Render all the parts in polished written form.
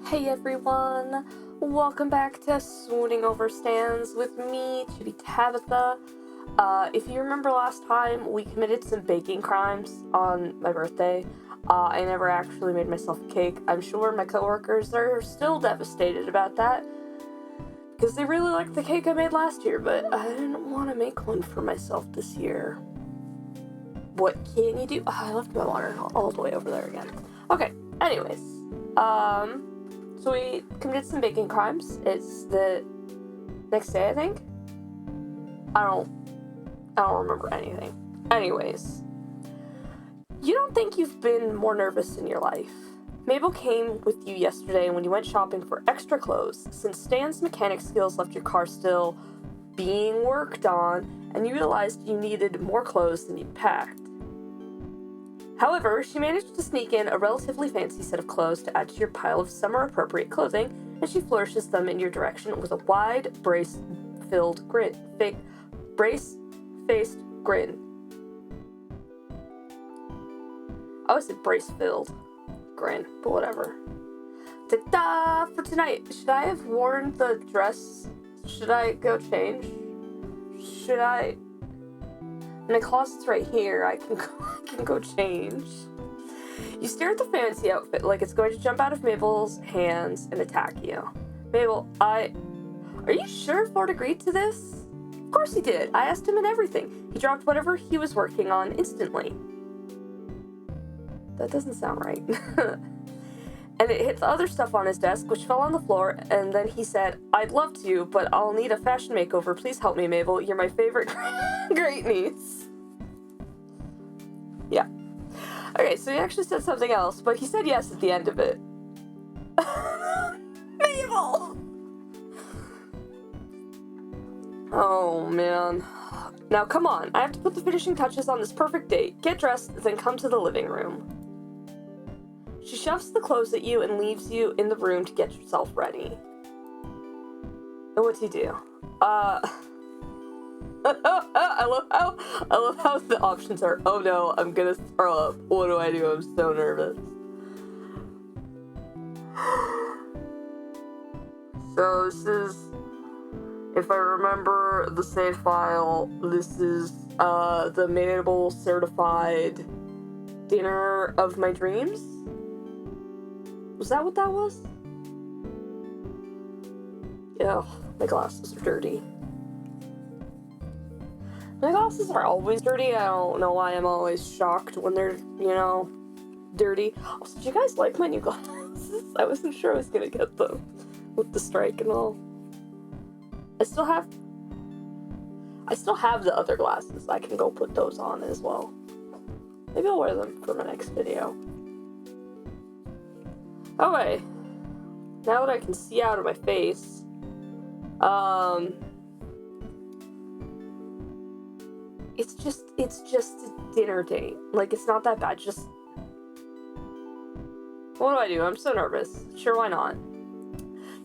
Hey everyone, welcome back to Swooning Over Stands with me, Chibi Tabitha. If you remember last time, we committed some baking crimes on my birthday. I never actually made myself a cake. I'm sure my coworkers are still devastated about that, because they really liked the cake I made last year, but I didn't want to make one for myself this year. What can you do? Oh, I left my water all the way over there again. Okay, anyways, so we committed some baking crimes. It's the next day, I think. I don't remember anything. Anyways, you don't think you've been more nervous in your life. Mabel came with you yesterday when you went shopping for extra clothes, since Stan's mechanic skills left your car still being worked on, and you realized you needed more clothes than you'd packed. However, she managed to sneak in a relatively fancy set of clothes to add to your pile of summer-appropriate clothing, and she flourishes them in your direction with a wide, brace-faced grin. I always said brace-filled grin, but whatever. Ta-da! For tonight, should I have worn the dress? Should I go change? Should I... My closet's right here. I can go change. You stare at the fancy outfit like it's going to jump out of Mabel's hands and attack you. Mabel, Are you sure Ford agreed to this? Of course he did. I asked him and everything. He dropped whatever he was working on instantly. That doesn't sound right. And it hit the other stuff on his desk, which fell on the floor, and then he said, I'd love to, but I'll need a fashion makeover. Please help me, Mabel. You're my favorite great niece. Yeah. Okay, so he actually said something else, but he said yes at the end of it. Mabel! Oh, man. Now, come on. I have to put the finishing touches on this perfect date. Get dressed, then come to the living room. She shoves the clothes at you and leaves you in the room to get yourself ready. And what's he do? I love how the options are, oh no, I'm gonna throw up. What do I do? I'm so nervous. So this is, if I remember the save file, this is the Mabel certified dinner of my dreams? Was that what that was? Yeah, my glasses are dirty. My glasses are always dirty. I don't know why I'm always shocked when they're, dirty. Also, do you guys like my new glasses? I wasn't sure I was gonna get them with the strike and all. I still have the other glasses. I can go put those on as well. Maybe I'll wear them for my next video. Okay, now that I can see out of my face, it's just a dinner date. Like, it's not that bad, just... What do? I'm so nervous. Sure, why not?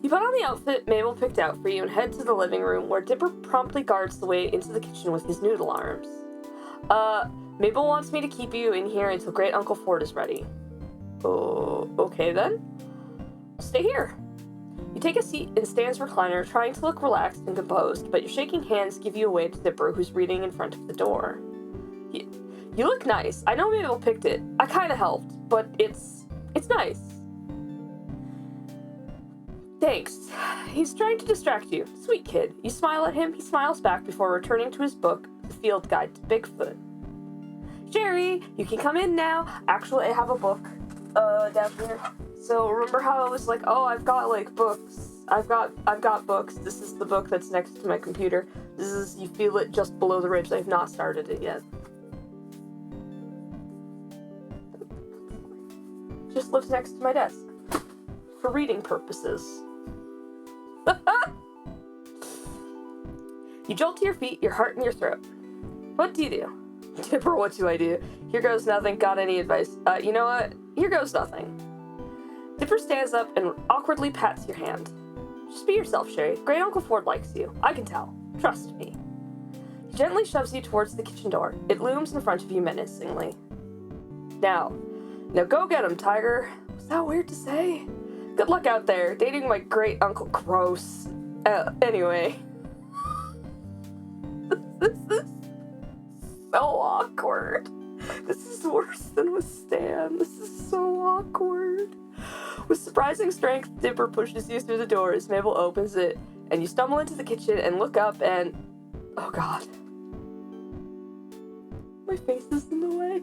You put on the outfit Mabel picked out for you and head to the living room, where Dipper promptly guards the way into the kitchen with his noodle arms. Mabel wants me to keep you in here until Great Uncle Ford is ready. Oh, okay then. Stay here. You take a seat in Stan's recliner, trying to look relaxed and composed, but your shaking hands give you away to Dipper, who's reading in front of the door. You look nice. I know Mabel picked it. I kinda helped, but it's nice. Thanks. He's trying to distract you. Sweet kid. You smile at him, he smiles back before returning to his book, The Field Guide to Bigfoot. Jerry, you can come in now. Actually, I have a book down here. So remember how I was like, oh, I've got like books. I've got books. This is the book that's next to my computer. This is, you feel it just below the ribs. I've not started it yet. Just lives next to my desk for reading purposes. You jolt to your feet, your heart in your throat. What do you do? Dipper, what do I do? Here goes nothing. Got any advice? You know what? Here goes nothing. Dipper stands up and awkwardly pats your hand. Just be yourself, Sherry. Great Uncle Ford likes you. I can tell. Trust me. He gently shoves you towards the kitchen door. It looms in front of you menacingly. Now go get him, Tiger. Was that weird to say? Good luck out there, dating my great uncle. Gross. Anyway. This is so awkward. This is worse than with Stan. This is so awkward. With surprising strength, Dipper pushes you through the doors. Mabel opens it, and you stumble into the kitchen and look up and... Oh god. My face is in the way.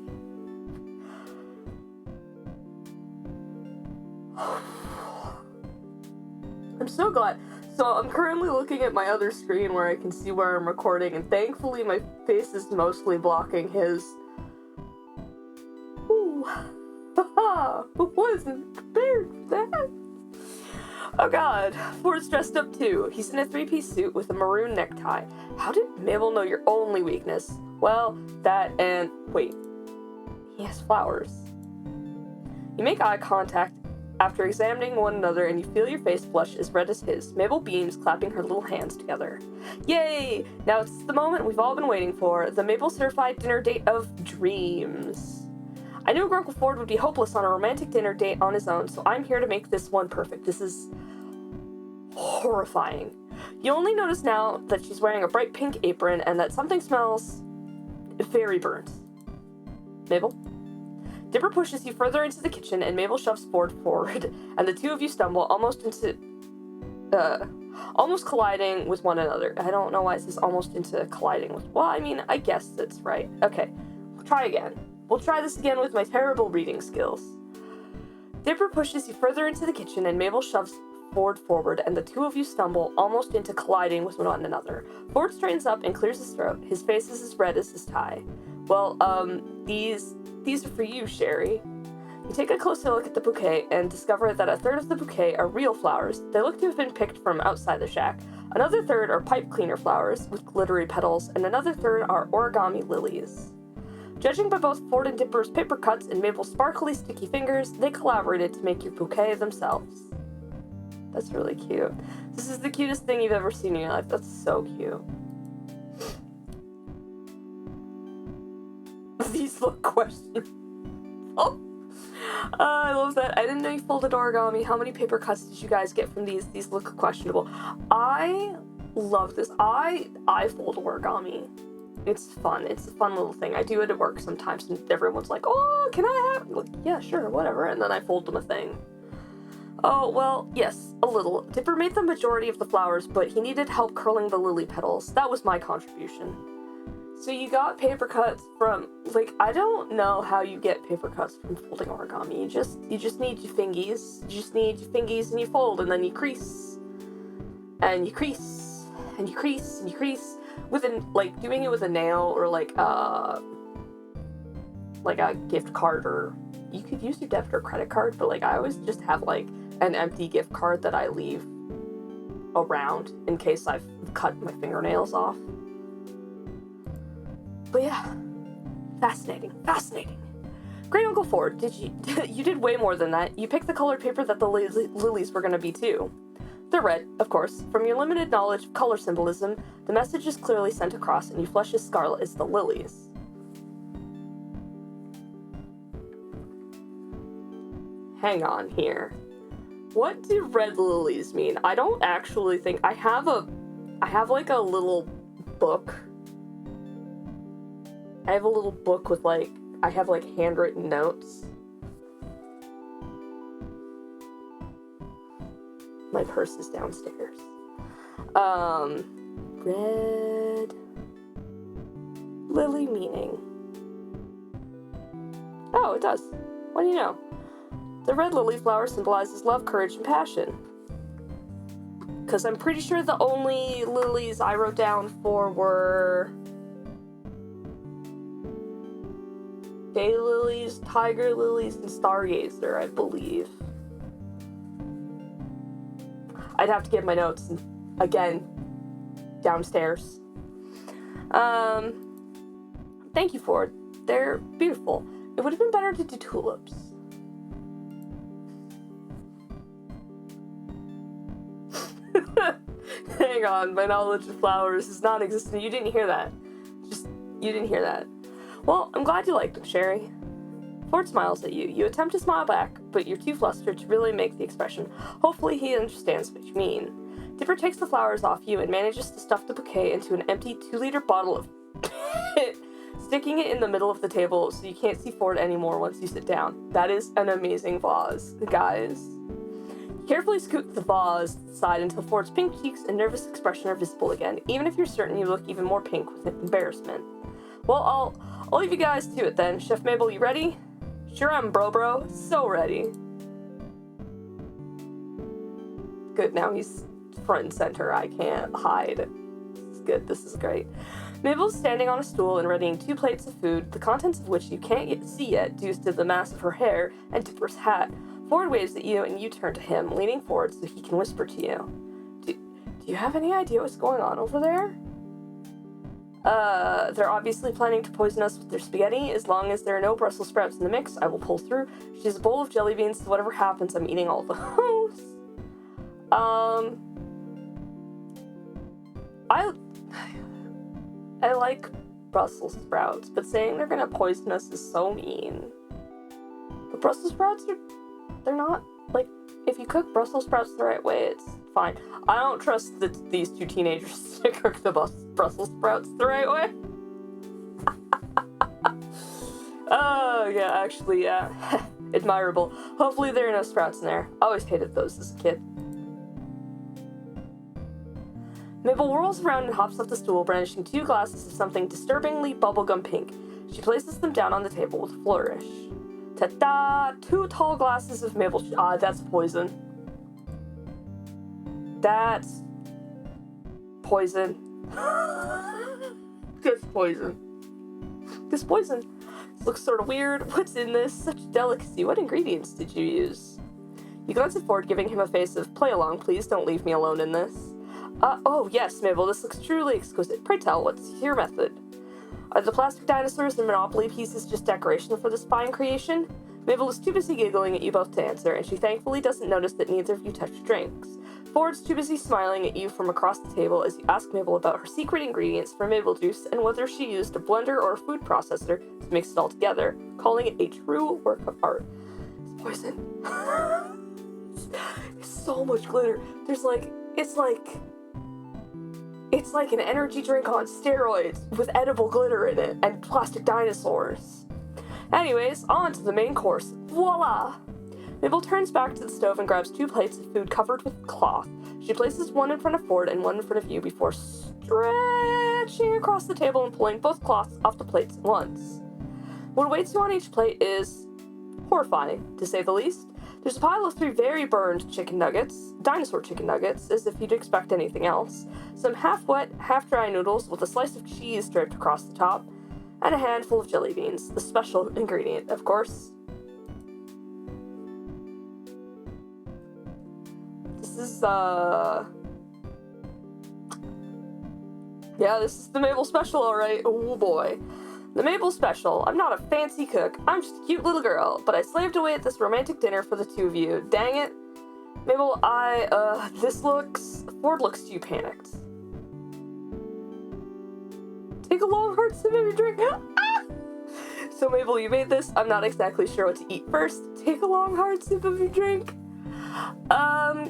I'm so glad. So I'm currently looking at my other screen where I can see where I'm recording, and thankfully my face is mostly blocking his. Ooh. Haha! Wasn't prepared for that. Oh god. Ford's dressed up too. He's in a three-piece suit with a maroon necktie. How did Mabel know your only weakness? Well, that and... Wait. He has flowers. You make eye contact after examining one another, and you feel your face flush as red as his. Mabel beams, clapping her little hands together. Yay! Now it's the moment we've all been waiting for, the Mabel certified dinner date of dreams. I knew Uncle Ford would be hopeless on a romantic dinner date on his own, so I'm here to make this one perfect. This is horrifying. You only notice now that she's wearing a bright pink apron and that something smells very burnt. Mabel? Dipper pushes you further into the kitchen, and Mabel shoves Ford forward, and the two of you stumble almost colliding with one another. I don't know why it says almost into colliding with... Well, I mean, I guess that's right. Okay, try again. We'll try this again with my terrible reading skills. Dipper pushes you further into the kitchen, and Mabel shoves Ford forward, and the two of you stumble almost into colliding with one another. Ford straightens up and clears his throat. His face is as red as his tie. Well, these are for you, Sherry. You take a closer look at the bouquet and discover that a third of the bouquet are real flowers. They look to have been picked from outside the shack. Another third are pipe cleaner flowers with glittery petals, and another third are origami lilies. Judging by both Ford and Dipper's paper cuts and Mabel's sparkly, sticky fingers, they collaborated to make your bouquet themselves. That's really cute. This is the cutest thing you've ever seen in your life. That's so cute. These look questionable. Oh, I love that. I didn't know you folded origami. How many paper cuts did you guys get from these? These look questionable. I love this. I fold origami. It's fun. It's a fun little thing. I do it at work sometimes, and everyone's like, "Oh, can I have?" I'm like, yeah, sure, whatever. And then I fold them a thing. Oh, well, yes, a little. Dipper made the majority of the flowers, but he needed help curling the lily petals. That was my contribution. So you got paper cuts from, like, I don't know how you get paper cuts from folding origami. You just need your fingies. You just need your fingies, and you fold, and then you crease. And you crease. And you crease, and you crease. Like, doing it with a nail, or like a gift card, or you could use your debit or credit card, but like, I always just have like an empty gift card that I leave around in case I've cut my fingernails off. But yeah, fascinating. Great Uncle Ford, you did way more than that. You picked the colored paper that the lilies were gonna be too. They're red, of course. From your limited knowledge of color symbolism, the message is clearly sent across, and you flush as scarlet as the lilies. Hang on here. What do red lilies mean? I don't actually think... I have like a little book. I have a little book with like... I have like handwritten notes. My purse is downstairs. Red lily meaning. Oh, it does. What do you know? The red lily flower symbolizes love, courage, and passion. Because I'm pretty sure the only lilies I wrote down for were daylilies, tiger lilies, and stargazer, I believe. I'd have to get my notes again downstairs. Thank you, Ford. They're beautiful. It would have been better to do tulips. Hang on, my knowledge of flowers is non-existent. You didn't hear that. You didn't hear that. Well, I'm glad you liked them, Sherry. Ford smiles at you. You attempt to smile back, but you're too flustered to really make the expression. Hopefully he understands what you mean. Dipper takes the flowers off you and manages to stuff the bouquet into an empty 2-liter bottle of sticking it in the middle of the table so you can't see Ford anymore once you sit down. That is an amazing vase, guys. Carefully scoot the vase to the side until Ford's pink cheeks and nervous expression are visible again, even if you're certain you look even more pink with embarrassment. Well, I'll leave you guys to it then. Chef Mabel, you ready? Sure am, bro. So ready. Good, now he's front and center. I can't hide. This is good. This is great. Mabel's standing on a stool and readying 2 plates of food, the contents of which you can't see yet due to the mass of her hair and Dipper's hat. Ford waves at you and you turn to him, leaning forward so he can whisper to you. Do you have any idea what's going on over there? They're obviously planning to poison us with their spaghetti. As long as there are no Brussels sprouts in the mix, I will pull through. She has a bowl of jelly beans, so whatever happens, I'm eating all those. I like Brussels sprouts, but saying they're gonna poison us is so mean. But Brussels sprouts they're not, like, if you cook Brussels sprouts the right way, it's fine. I don't trust these 2 teenagers to cook the Brussels sprouts the right way. Oh, yeah, actually, yeah. Admirable. Hopefully there are no sprouts in there. I always hated those as a kid. Mabel whirls around and hops off the stool, brandishing 2 glasses of something disturbingly bubblegum pink. She places them down on the table with a flourish. Ta-da! 2 tall glasses of Mabel. That's poison. That's poison. That's poison. This poison looks sort of weird. What's in this? Such a delicacy. What ingredients did you use? You glance at Ford, giving him a face of, play along, please. Don't leave me alone in this. Oh, yes, Mabel, this looks truly exquisite. Pray tell, what's your method? Are the plastic dinosaurs and Monopoly pieces just decoration for this fine creation? Mabel is too busy giggling at you both to answer, and she thankfully doesn't notice that neither of you touch drinks. Ford's too busy smiling at you from across the table as you ask Mabel about her secret ingredients for Mabel juice and whether she used a blender or a food processor to mix it all together, calling it a true work of art. It's poison. It's so much glitter. It's like an energy drink on steroids with edible glitter in it and plastic dinosaurs. Anyways, on to the main course. Voila! Mabel turns back to the stove and grabs 2 plates of food covered with cloth. She places one in front of Ford and one in front of you before stretching across the table and pulling both cloths off the plates at once. What awaits you on each plate is horrifying, to say the least. There's a pile of 3 very burned chicken nuggets, dinosaur chicken nuggets, as if you'd expect anything else, some half-wet, half-dry noodles with a slice of cheese draped across the top, and a handful of jelly beans, the special ingredient, of course. This is, yeah, this is the Mabel special, alright. Oh boy. The Mabel special. I'm not a fancy cook. I'm just a cute little girl, but I slaved away at this romantic dinner for the 2 of you. Dang it. Mabel, Ford looks too panicked. Take a long, hard sip of your drink. So, Mabel, you made this. I'm not exactly sure what to eat first. Take a long, hard sip of your drink.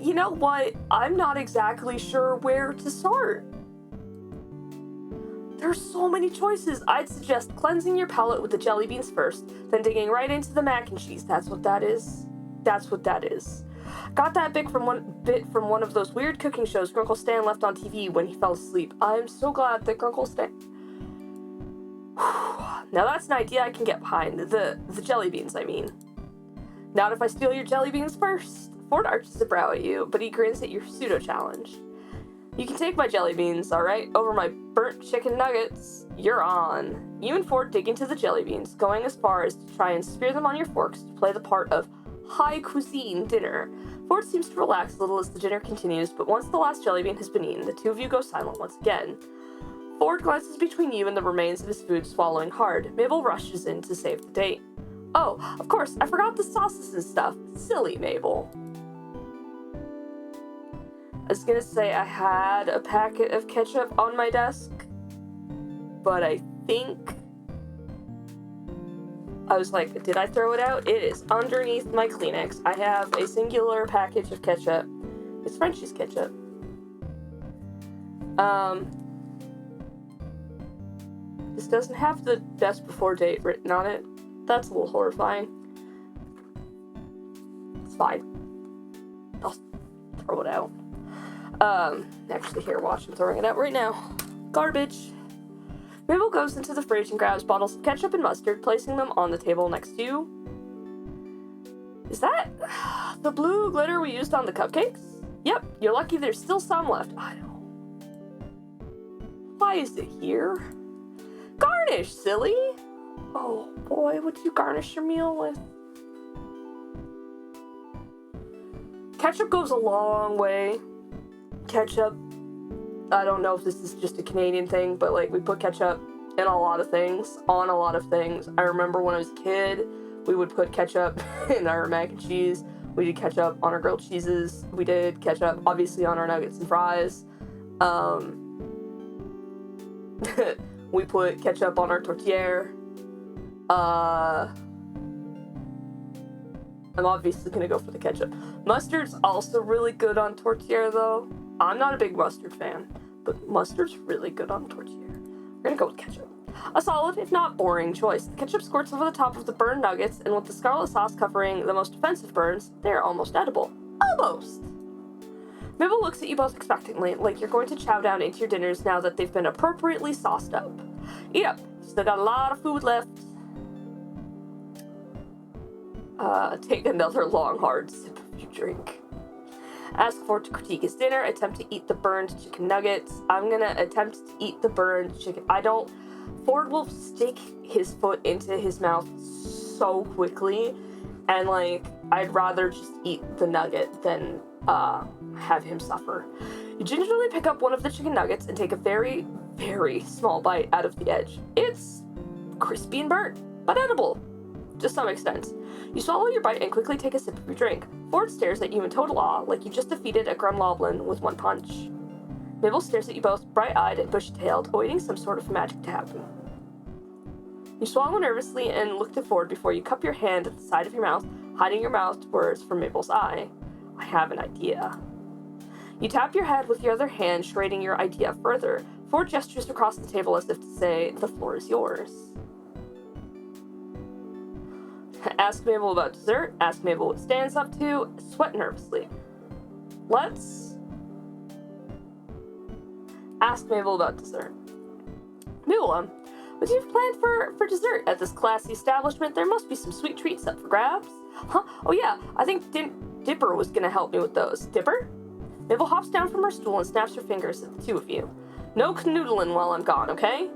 You know what? I'm not exactly sure where to start. There's so many choices. I'd suggest cleansing your palate with the jelly beans first, then digging right into the mac and cheese. That's what that is. That's what that is. Got that bit from one of those weird cooking shows Grunkle Stan left on TV when he fell asleep. I'm so glad that Grunkle Stan... Now that's an idea I can get behind. The jelly beans, I mean. Not if I steal your jelly beans first. Ford arches a brow at you, but he grins at your pseudo-challenge. You can take my jelly beans, alright? Over my burnt chicken nuggets. You're on. You and Ford dig into the jelly beans, going as far as to try and spear them on your forks to play the part of high cuisine dinner. Ford seems to relax a little as the dinner continues, but once the last jelly bean has been eaten, the 2 of you go silent once again. Ford glances between you and the remains of his food, swallowing hard. Mabel rushes in to save the date. Oh, of course, I forgot the sauces and stuff. Silly Mabel. I was gonna say I had a packet of ketchup on my desk, but I think I was like, did I throw it out? It is underneath my Kleenex. I have a singular package of ketchup. It's French's ketchup. This doesn't have the best before date written on it. That's a little horrifying. It's fine. I'll throw it out. Actually, here, watch. I'm throwing it out right now. Garbage. Mabel goes into the fridge and grabs bottles of ketchup and mustard, placing them on the table next to... Is that the blue glitter we used on the cupcakes? Yep, you're lucky there's still some left. I know. Why is it here? Garnish, silly! Oh boy, what'd you garnish your meal with? Ketchup goes a long way. Ketchup, I don't know if this is just a Canadian thing, but like we put ketchup in a lot of things, on a lot of things. I remember when I was a kid, we would put ketchup in our mac and cheese. We did ketchup on our grilled cheeses. We did ketchup, obviously, on our nuggets and fries. We put ketchup on our tortilla. I'm obviously gonna go for the ketchup. Mustard's also really good on tortilla, though. I'm not a big mustard fan, but mustard's really good on tortilla. We're gonna go with ketchup. A solid, if not boring, choice. The ketchup squirts over the top of the burned nuggets, and with the scarlet sauce covering the most offensive burns, they are almost edible. Almost! Mabel looks at you both expectantly, like you're going to chow down into your dinners now that they've been appropriately sauced up. Eat up. Still got a lot of food left. Take another long, hard sip of your drink. Ask Ford to critique his dinner. Attempt to eat the burned chicken nuggets. I'm gonna attempt to eat the burned chicken. Ford will stick his foot into his mouth so quickly, and like, I'd rather just eat the nugget than have him suffer. You gingerly pick up one of the chicken nuggets and take a very, very small bite out of the edge. It's crispy and burnt, but edible, to some extent. You swallow your bite and quickly take a sip of your drink. Ford stares at you in total awe, like you just defeated a gremlin with one punch. Mabel stares at you both, bright-eyed and bushy-tailed, awaiting some sort of magic to happen. You swallow nervously and look to Ford before you cup your hand at the side of your mouth, hiding your mouth words from Mabel's eye. I have an idea. You tap your head with your other hand, shredding your idea further. Ford gestures across the table as if to say, the floor is yours. Ask Mabel about dessert. Ask Mabel what Stan's up to. Sweat nervously. Let's ask Mabel about dessert. Mabel, what do you have planned for dessert at this classy establishment? There must be some sweet treats up for grabs. Huh? Oh yeah, I think Dipper was gonna help me with those. Dipper? Mabel hops down from her stool and snaps her fingers at the two of you. No canoodling while I'm gone, okay?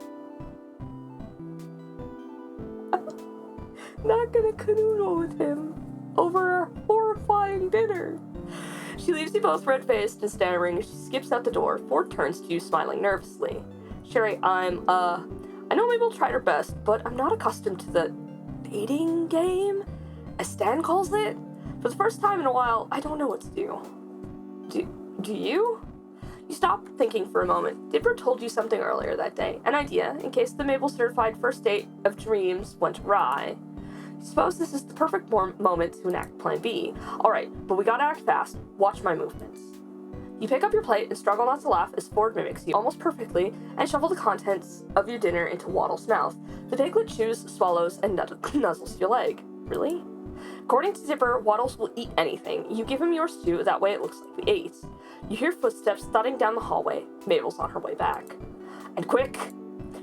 Not gonna canoodle with him over a horrifying dinner. She leaves you both red-faced and stammering as she skips out the door. Ford turns to you, smiling nervously. Sherry, I know Mabel tried her best, but I'm not accustomed to the dating game, as Stan calls it. For the first time in a while, I don't know what to do. Do you? You stop thinking for a moment. Dipper told you something earlier that day, an idea, in case the Mabel certified first date of dreams went awry. Suppose this is the perfect moment to enact Plan B. Alright, but we gotta act fast. Watch my movements. You pick up your plate and struggle not to laugh as Ford mimics you almost perfectly and shovel the contents of your dinner into Waddle's mouth. The piglet chews, swallows, and nuzzles your leg. Really? According to Dipper, Waddles will eat anything. You give him yours too, that way it looks like we ate. You hear footsteps thudding down the hallway. Mabel's on her way back. And quick!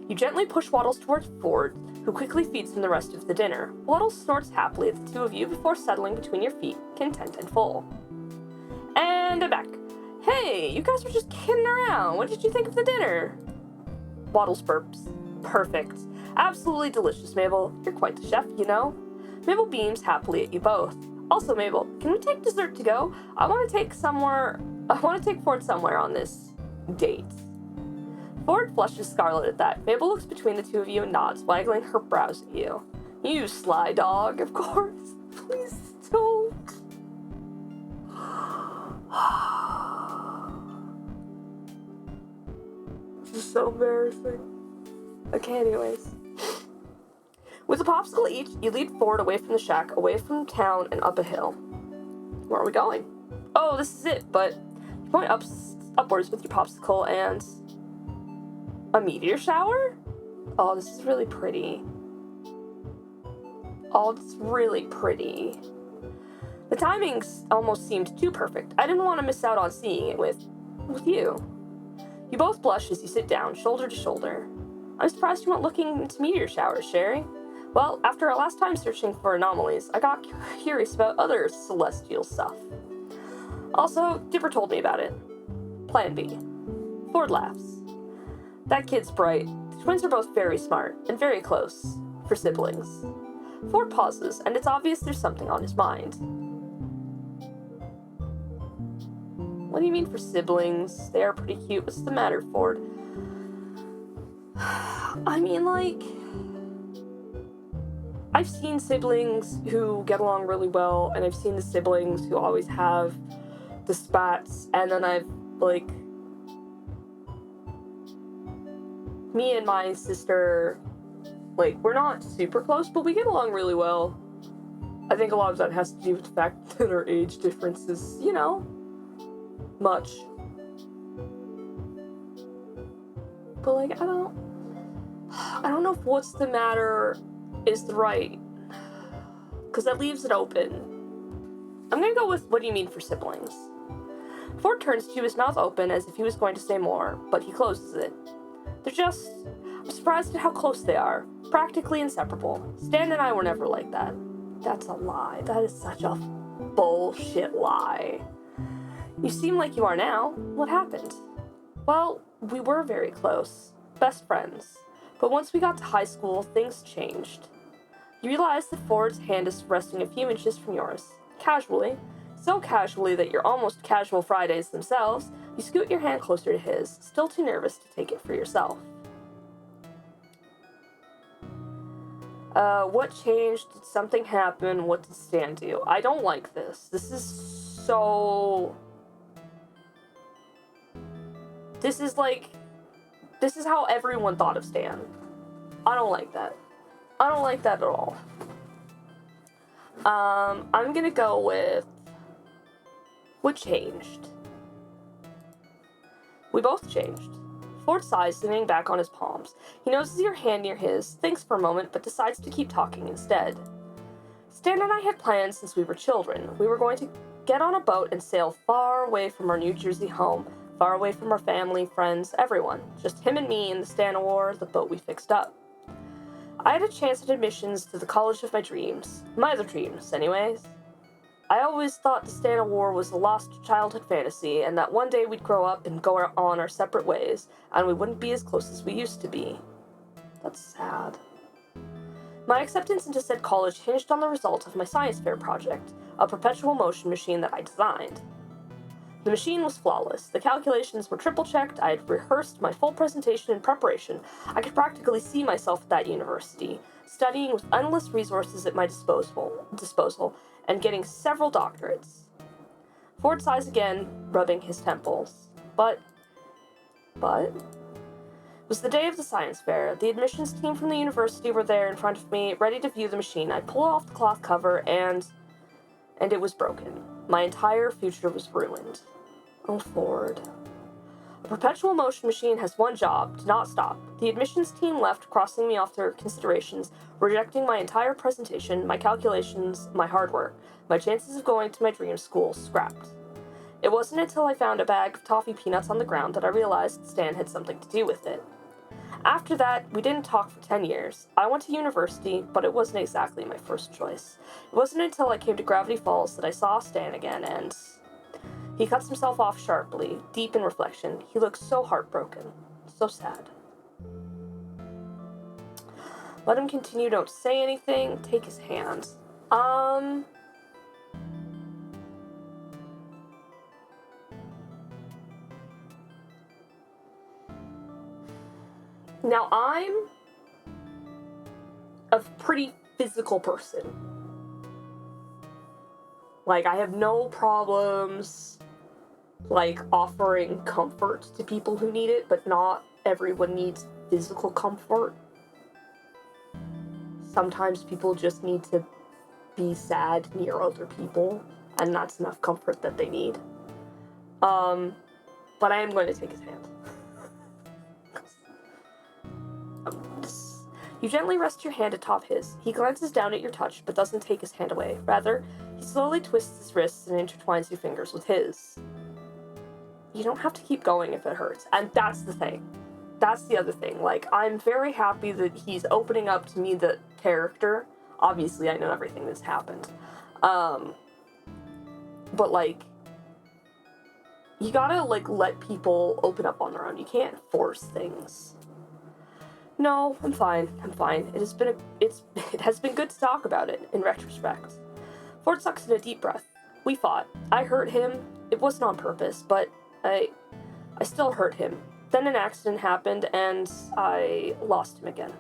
You gently push Waddles towards Ford, who quickly feeds him the rest of the dinner. Waddles snorts happily at the two of you before settling between your feet, content and full. And I'm back. Hey, you guys were just kidding around. What did you think of the dinner? Waddles burps. Perfect. Absolutely delicious, Mabel. You're quite the chef, you know. Mabel beams happily at you both. Also, Mabel, can we take dessert to go? I want to take Ford somewhere on this date. Ford flushes scarlet at that. Mabel looks between the two of you and nods, waggling her brows at you. You sly dog, of course. Please don't. This is so embarrassing. Okay, anyways. With a popsicle each, you lead forward away from the shack, away from town, and up a hill. Where are we going? Oh, this is it, but you point upwards with your popsicle and... a meteor shower? Oh, this is really pretty. Oh, it's really pretty. The timing almost seemed too perfect. I didn't want to miss out on seeing it with you. You both blush as you sit down, shoulder to shoulder. I'm surprised you weren't looking into meteor showers, Sherry. Well, after our last time searching for anomalies, I got curious about other celestial stuff. Also, Dipper told me about it. Plan B. Ford laughs. That kid's bright. The twins are both very smart and very close for siblings. Ford pauses, and it's obvious there's something on his mind. What do you mean for siblings? They are pretty cute. What's the matter, Ford? I mean, like... I've seen siblings who get along really well, and I've seen the siblings who always have the spats, and then I've, like... Me and my sister, like, we're not super close, but we get along really well. I think a lot of that has to do with the fact that our age difference is, you know, much. But, like, I don't know if what's the matter is the right, because that leaves it open. I'm gonna go with what do you mean for siblings? Ford turns to his mouth open as if he was going to say more, but he closes it. I'm surprised at how close they are. Practically inseparable. Stan and I were never like that. That's a lie. That is such a bullshit lie. You seem like you are now. What happened? Well, we were very close. Best friends. But once we got to high school, things changed. You realize that Ford's hand is resting a few inches from yours. Casually. So casually that you're almost casual Fridays themselves. You scoot your hand closer to his, still too nervous to take it for yourself. What changed? Did something happen? What did Stan do? I don't like this. This is how everyone thought of Stan. I don't like that. I don't like that at all. I'm gonna go with what changed. We both changed. Ford sighs, sitting back on his palms. He noses your hand near his, thinks for a moment, but decides to keep talking instead. Stan and I had plans since we were children. We were going to get on a boat and sail far away from our New Jersey home, far away from our family, friends, everyone. Just him and me in the Stan War, the boat we fixed up. I had a chance at admissions to the college of my dreams. My other dreams, anyways. I always thought the Stan War was a lost childhood fantasy, and that one day we'd grow up and go on our separate ways, and we wouldn't be as close as we used to be. That's sad. My acceptance into said college hinged on the result of my science fair project, a perpetual motion machine that I designed. The machine was flawless. The calculations were triple-checked. I had rehearsed my full presentation in preparation. I could practically see myself at that university, studying with endless resources at my disposal, and getting several doctorates. Ford sighs again, rubbing his temples. But... It was the day of the science fair. The admissions team from the university were there in front of me, ready to view the machine. I pulled off the cloth cover, and it was broken. My entire future was ruined. Oh, Ford. A perpetual motion machine has one job, to not stop. The admissions team left, crossing me off their considerations, rejecting my entire presentation, my calculations, my hard work. My chances of going to my dream school scrapped. It wasn't until I found a bag of toffee peanuts on the ground that I realized Stan had something to do with it. After that, we didn't talk for 10 years. I went to university, but it wasn't exactly my first choice. It wasn't until I came to Gravity Falls that I saw Stan again, and... He cuts himself off sharply, deep in reflection. He looks so heartbroken. So sad. Let him continue, don't say anything. Take his hand. Now, I'm a pretty physical person. Like, I have no problems, like, offering comfort to people who need it, but not everyone needs physical comfort. sometimes people just need to be sad near other people, and that's enough comfort that they need. But I am going to take his hand. You gently rest your hand atop his. He glances down at your touch, but doesn't take his hand away. Rather, he slowly twists his wrists and intertwines your fingers with his. You don't have to keep going if it hurts. And that's the thing. That's the other thing. Like, I'm very happy that he's opening up to me, the character. Obviously, I know everything that's happened. But, like, you gotta, like, let people open up on their own. You can't force things. No, I'm fine. It has been good to talk about it, in retrospect. Ford sucks in a deep breath. We fought. I hurt him. It wasn't on purpose, but I still hurt him. Then an accident happened, and I lost him again.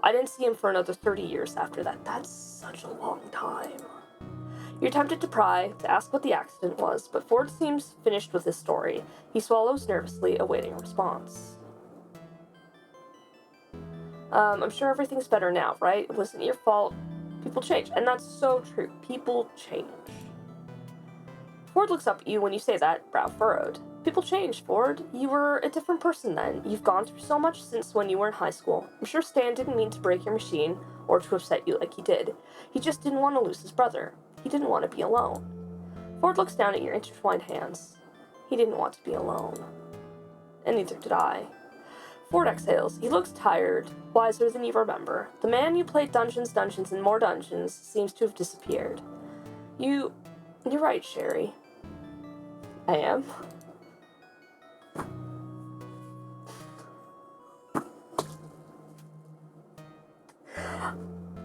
I didn't see him for another 30 years after that. That's such a long time. You're tempted to pry, to ask what the accident was, but Ford seems finished with his story. He swallows nervously, awaiting a response. I'm sure everything's better now, right? It wasn't your fault. People change. And that's so true. People change. Ford looks up at you when you say that, brow furrowed. People change, Ford. You were a different person then. You've gone through so much since when you were in high school. I'm sure Stan didn't mean to break your machine, or to upset you like he did. He just didn't want to lose his brother. He didn't want to be alone. Ford looks down at your intertwined hands. He didn't want to be alone. And neither did I. Ford exhales. He looks tired, wiser than you remember. The man you played dungeons, and more dungeons seems to have disappeared. You're right, Sherry. I am.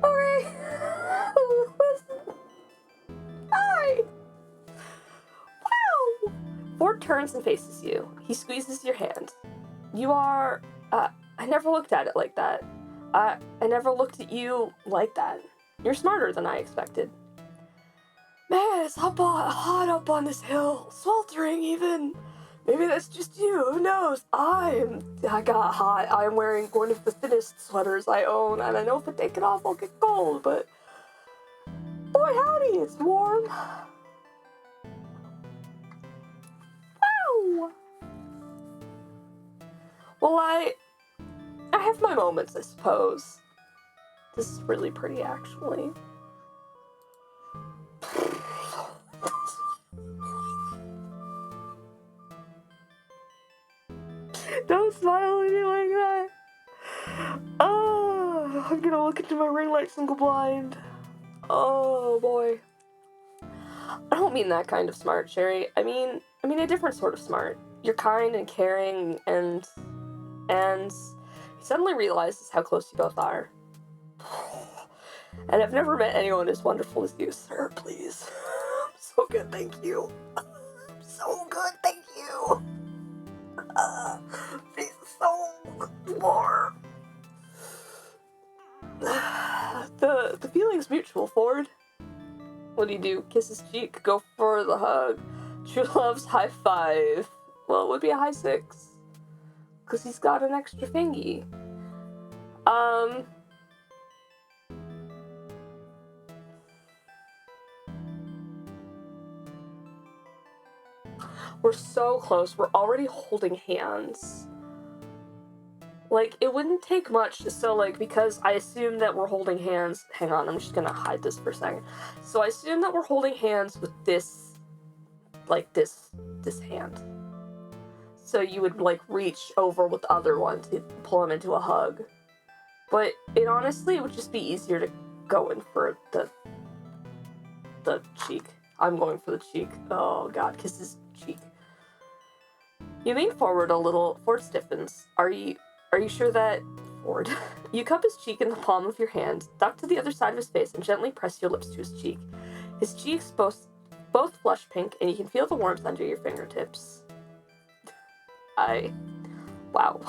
Okay. Hi. Wow. Ford turns and faces you. He squeezes your hand. You are, I never looked at it like that. I never looked at you like that. You're smarter than I expected. Man, it's hot up on this hill. Sweltering even. Maybe that's just you, who knows? I got hot. I'm wearing one of the thinnest sweaters I own, and I know if I take it off I'll get cold, but boy howdy, it's warm. Wow. Well, I have my moments, I suppose. This is really pretty, actually. Don't smile at me like that. Oh, I'm gonna look into my ring lights and go blind. Oh boy. I don't mean that kind of smart, Sherry. I mean a different sort of smart. You're kind and caring, and he suddenly realizes how close you both are. And I've never met anyone as wonderful as you, sir, please. So good, thank you. So good, thank you. Please, so more. The feeling's mutual, Ford. What do? Kiss his cheek? Go for the hug? True love's high five. Well, it would be a high six. Because he's got an extra fingy. We're so close. We're already holding hands. Like, it wouldn't take much. So, like, because I assume that we're holding hands. Hang on, I'm just gonna hide this for a second. So I assume that we're holding hands with this, like, this hand. So you would, like, reach over with the other one to pull him into a hug. But it honestly would just be easier to go in for the cheek. I'm going for the cheek. Oh god, kiss his cheek. You lean forward a little. Ford stiffens. Are you sure that... Ford. You cup his cheek in the palm of your hand, duck to the other side of his face, and gently press your lips to his cheek. His cheeks both flush pink, and you can feel the warmth under your fingertips. Wow.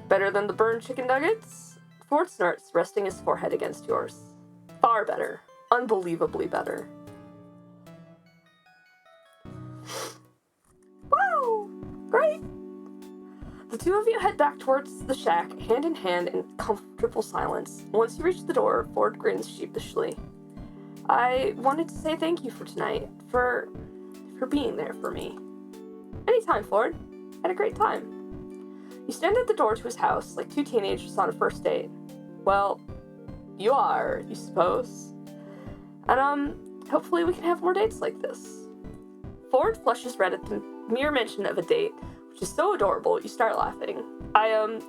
Better than the burned chicken nuggets? Ford snorts, resting his forehead against yours. Far better. Unbelievably better. Wow! Great! The two of you head back towards the shack, hand in hand in comfortable silence. Once you reach the door, Ford grins sheepishly. I wanted to say thank you for tonight, for being there for me. Anytime, Ford. Had a great time. You stand at the door to his house, like two teenagers on a first date. Well, you are, you suppose. And, hopefully we can have more dates like this. Ford flushes red at the mere mention of a date, which is so adorable, you start laughing.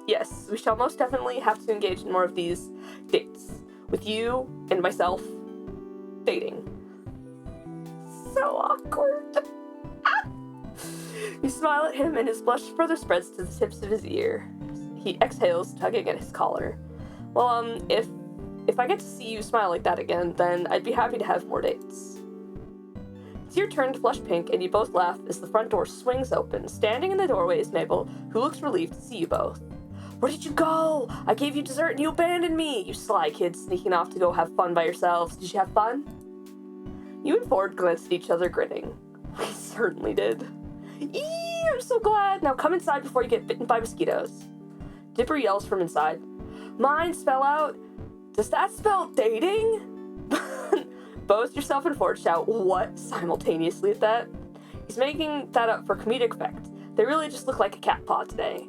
Yes, we shall most definitely have to engage in more of these dates. With you and myself dating. So awkward. You smile at him and his blush further spreads to the tips of his ear. He exhales, tugging at his collar. Well, if I get to see you smile like that again, then I'd be happy to have more dates. It's your turn to flush pink, and you both laugh as the front door swings open. Standing in the doorway is Mabel, who looks relieved to see you both. Where did you go? I gave you dessert and you abandoned me, you sly kids sneaking off to go have fun by yourselves. Did you have fun? You and Ford glanced at each other, grinning. We certainly did. Eee, I'm so glad. Now come inside before you get bitten by mosquitoes. Dipper yells from inside. Mine spell out. Does that spell dating? Both yourself and Ford shout what simultaneously at that. He's making that up for comedic effect. They really just look like a cat paw today.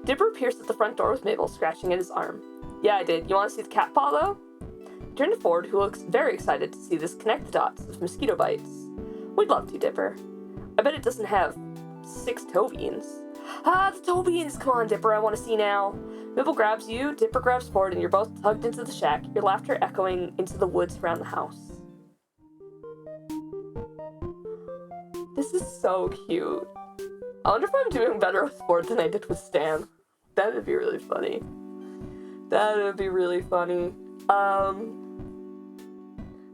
Dipper appears at the front door with Mabel scratching at his arm. Yeah, I did. You want to see the cat paw, though? Turn to Ford, who looks very excited to see this connect the dots of mosquito bites. We'd love to, Dipper. I bet it doesn't have 6 toe beans. Ah, the toe beans! Come on, Dipper, I want to see now. Mabel grabs you, Dipper grabs Ford, and you're both tugged into the shack, your laughter echoing into the woods around the house. This is so cute. I wonder if I'm doing better with Ford than I did with Stan. That would be really funny. That would be really funny.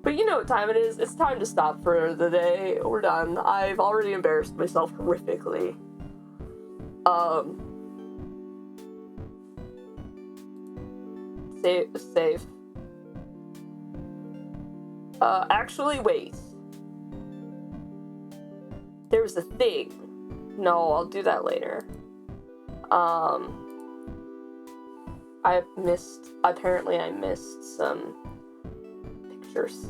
But you know what time it is. It's time to stop for the day. We're done. I've already embarrassed myself horrifically. Save. Actually, wait. There was a thing. No, I'll do that later. Apparently I missed some pictures.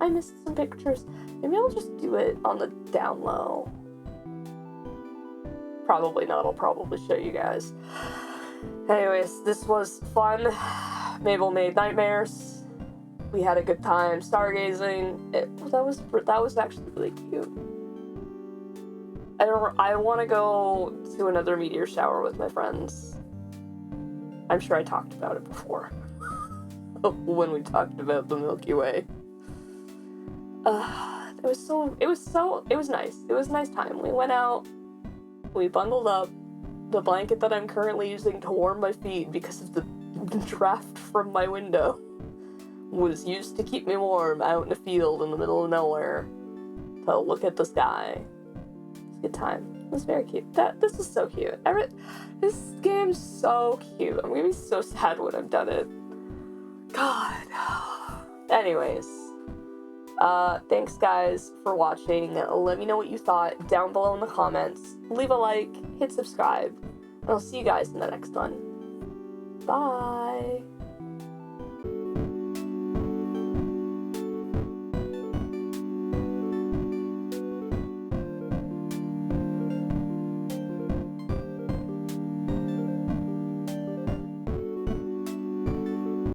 Maybe I'll just do it on the down low. Probably not, I'll probably show you guys. Anyways, this was fun. Mabel made nightmares. We had a good time stargazing. That was actually really cute. I want to go to another meteor shower with my friends. I'm sure I talked about it before. When we talked about the Milky Way. It was nice. It was a nice time. We went out, we bundled up. The blanket that I'm currently using to warm my feet because of the draft from my window was used to keep me warm out in a field in the middle of nowhere to look at the sky. It was a good time. It was very cute. This is so cute. This game's so cute. I'm gonna be so sad when I'm done it. God. Anyways, thanks guys for watching. Let me know what you thought down below in the comments. Leave a like, hit subscribe, and I'll see you guys in the next one. Bye.